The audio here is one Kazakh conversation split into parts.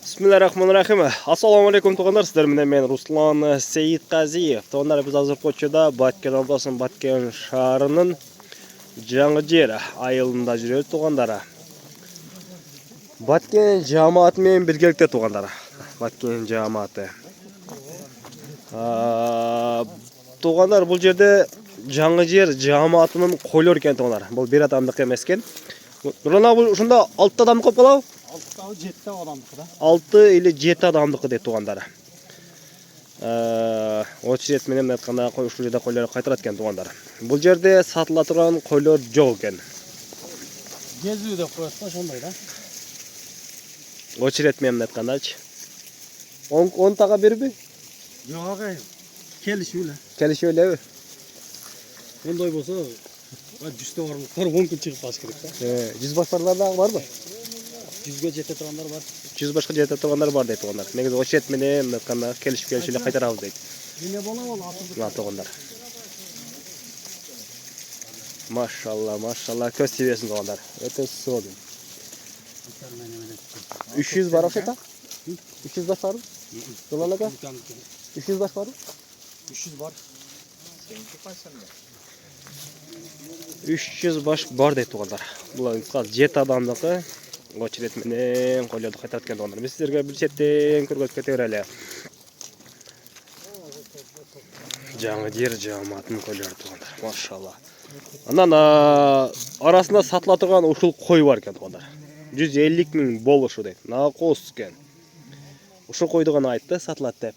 Bismillahirrahmanirrahim. Assalomu alaykum tuğanlar. Sizlar bilan men Ruslan Seyitqaziyev. Tuğanlar biz hozir ko'chada Batken oblasının Batken shahrining Jangijer ayılında жүрөбүz tuğanlar. Batken jamoati bilan birgalikda tuğanlar. Batken jamoati. Tuğanlar bu жерде Jangijer jamoatining qo'ylar ekan tuğanlar. Bu bir adamdıq emas ekan. Nurana bu ушунда 6 адам көп болобу? 6-7 адамдыкы да. 6 или 7 адамдыкы деп тугандары. Очерет менен айтканда ушул жерде койлор кайтарат экен тугандары. Бул жерде сатыла турган койлор жок экен. Кезүү деп коет да, ошондой да. Очерет менен айткандачы. 10 тага берби? Жок агай. Келишүү эле. Келишип элеби? Ондой болсо, 100 та барлыктар 10 күн чыгып калыш керек да. 100 башкарлар дагы барбы? 100га жете тургандар бар. 100 башка жете тургандар бар дейт тугандар. Негизи очерет менен айтканда келишип эле кайтарабыз дейт. Эмне болобу ал атылды. Мына тугандар. Машалла, көз тибесин тугандар. Өтө сылдым. 300 бар окшойт а? 300 баш барбы? Жолалага? 300 баш барбы? 300 бар. 300 баш бар дейт тугандар. Бул каз 7 адамдыкы очерет менен койлорду кайтарат экен тугандар. Биз силерге бир четтен көргөзүп кете берели. Жаңгыжер жааматынын койлору тугандар. Машалла. Анан арасында сатыла турган ушул кой бар экен тугандар. 150 миң болушу дейт. Накос экен. Ушул койду гана айтты, сатылат деп.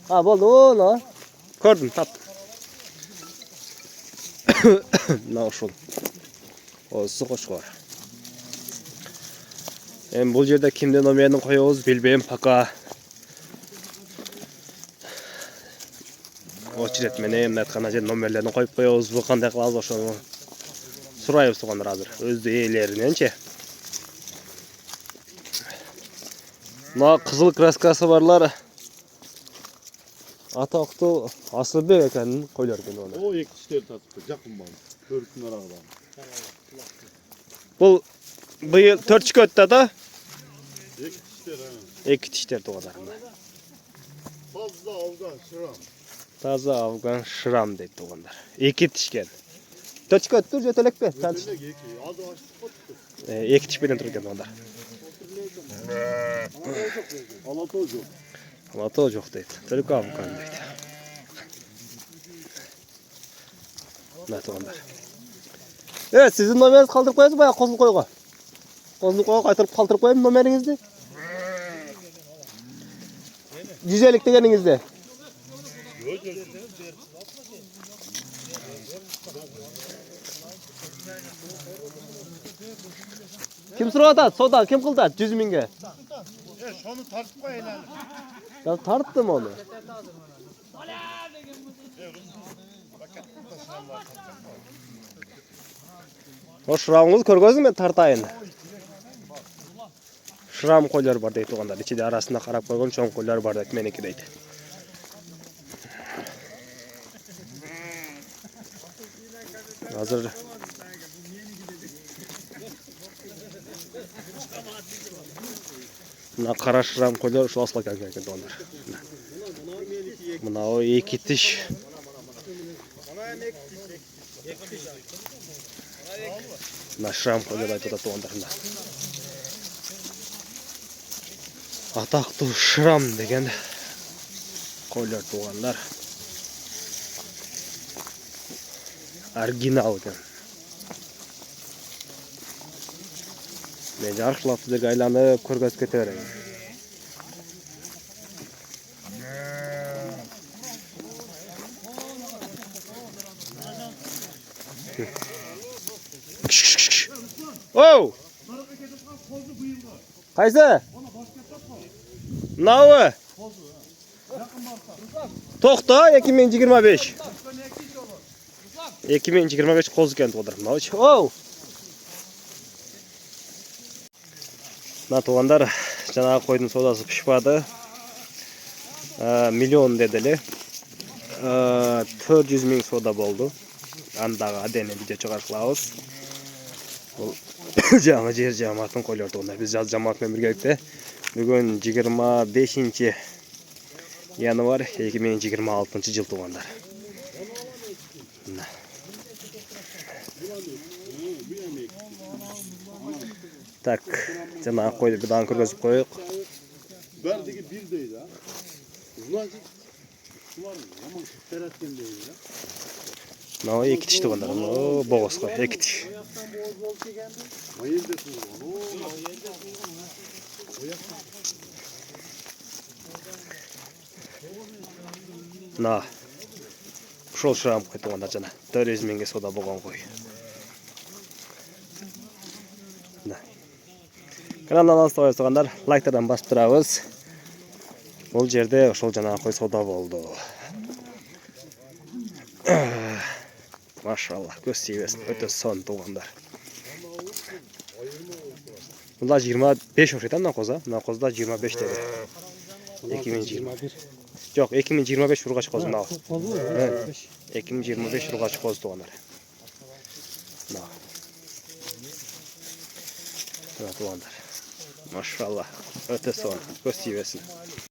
Болду, на. Көрдүм, таптым. Мына ушул. Осы кошкор. Бул жерде кимдин номерин коебуз билбейм пока. Очерет менен айтканда же номерлерин коюп коебуз, бу кандай кылабыз ошону сурайбыз тугандар азыр. Өз ээлериненчи. Мына кызыл краскасы барлар атактуу Асылбек экенин койлор экен аны. О, эки тиштер татыпты, жакын бал. Көрүктүн арагында. Бул быйыл 4 өттү да? Эки тиштер, Эки тиштер тугандар. Таза Афган шырам. Таза Афган шырам дейт тугандар. Эки тишкен. 4 өттү, же төлекпе? Эки, азы ачып котту. Эки тиш менен тур экен тугандар. Алатоо жок. Алатоо жок дейт. Төлөк Афган дейт. Мына тугандар. Сиздин номериңизди калтырып коесуз баягы козул койго. Козул койго кайтырып калтырып коем номериңизди. 150 дегениңизди. Kim сурап атат? Сода ким кылдат? 100 миңге. Шону тартып кой эле. Я тарттым onu. O şıramыңызды көргөзүң мен тартайын. Шырам койлор бар дейт тугандар. Ичиде арасында карап койгон чоң койлор бар дейт, меники дейт. Азыр мына кара шырам койлор ушул асыл экен тугандар. Мына о эки тиш. Мына шырам койлор айтып атат тугандар. Атактуу шырам деген койлор тугандар. Оригинал экен. Мен жарышлап силерге айланып көргөзүп кете берейин. Оу! Кайсы? Мынабы? Токто 2025. 2025 коз экен тугандар. Мынабычы. Оу! Мына тугандар, жанагы койдун содасы пишпады. Миллион деди эле. 400 миң сода болду. Андагы адени видео чыгарып кылабыз. Бұл жаңы жер жамаатын қойлар туғандар. Біз жаз жамаатымен біргелікте бүгін 25 январь 2026 жыл туғандар. Так, жаңа қойды бұдан көргізіп қойық. Berdeki bir değil ha. Uzunacık var mı? Ama teratken değil ya. Мынау екі тіш туғандар. Мынау боғыз қой, екі тіш. Mayıl desin o. Мына ушол шырам қой туғандар жана. Төрезменге сода болған қой. Каналдан алыстабай тұрғандар, лайктардан басып тұрабыз. Бұл жерде ошол жана қой сода болды. Машалла, көз тиебесін, өте сон туғандар. Бұнда 25 оқшайты мына қоза. Мына қозда 25 деді. 2021. Жоқ, 2025 ұрғач қозы мынау. 2025 ұрғач қозы туғандар. Мына туғандар. Машалла, өте сон, көз тиебесін.